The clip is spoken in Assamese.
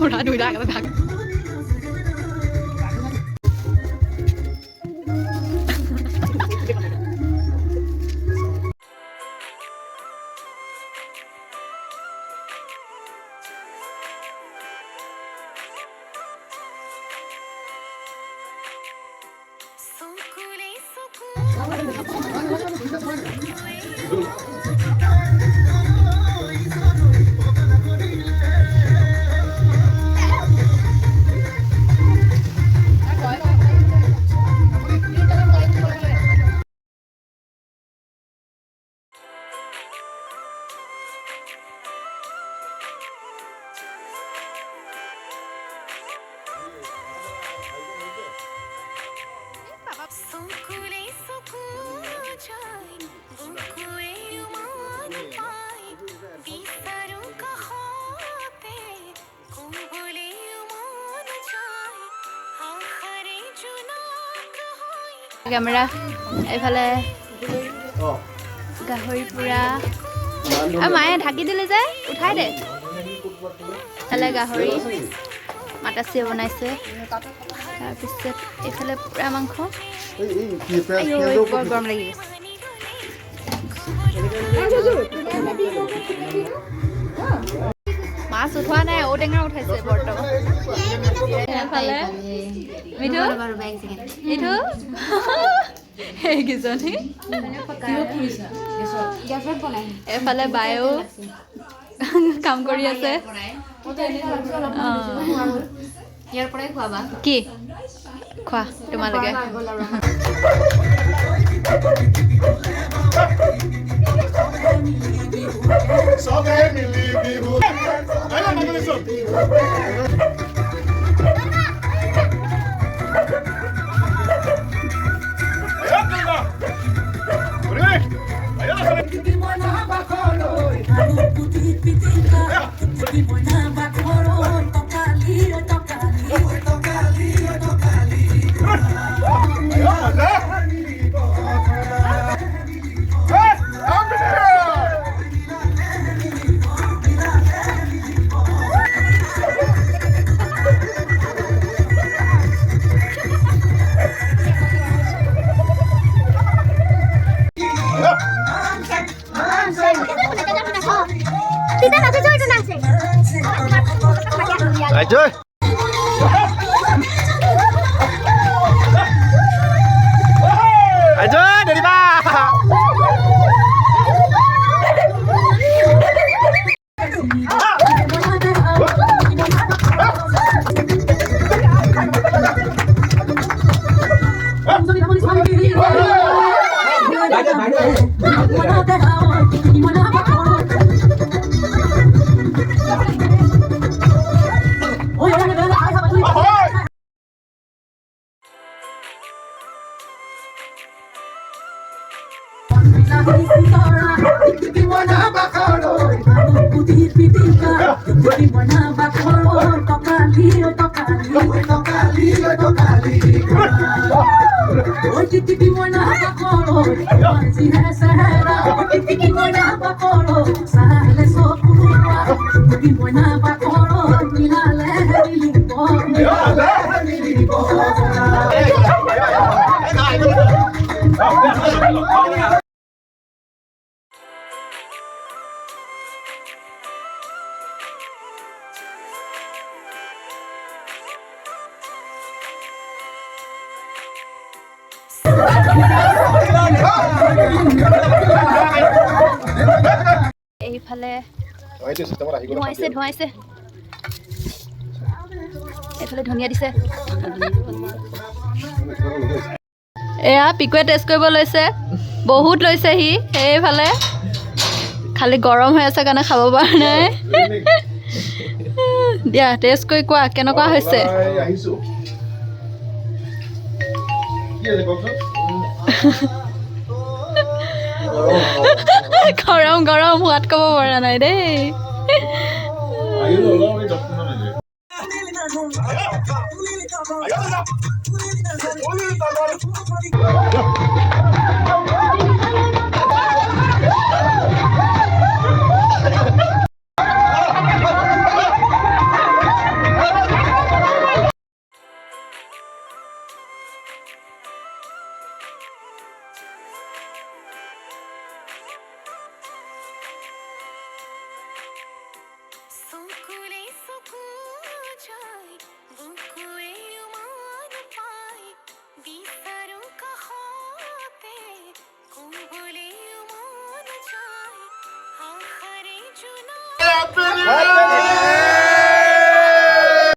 পুৰা দুইটা একেবাৰে ভাগ কেমেৰা এইফালে গাহৰি পুৰা আৰু মায়ে ঢাকি দিলে যে উঠাই দে এইফালে গাহৰি মাটাচি বনাইছে তাৰপিছত এইফালে পুৰা মাংস বৰ গৰম লাগি গৈছে মাছ উঠোৱা নাই ঔটেঙা উঠাইছে বৰ্তমান এইফালে মিঠু মিঠু এইকেইজনী এইফালে বায়েও কাম কৰি আছে কি খোৱা তোমালোকে এইফালে ধুৱাইছে এইফালে ধনিয়া দিছে এয়া পিকুৱে টেষ্ট কৰিব লৈছে বহুত লৈছে সি সেইফালে খালি গৰম হৈ আছে কাৰণে খাব পৰা নাই দিয়া টেষ্ট কৰি কোৱা কেনেকুৱা হৈছে গৰম গৰম সোৱাদ ক'ব পৰা নাই দেই Happy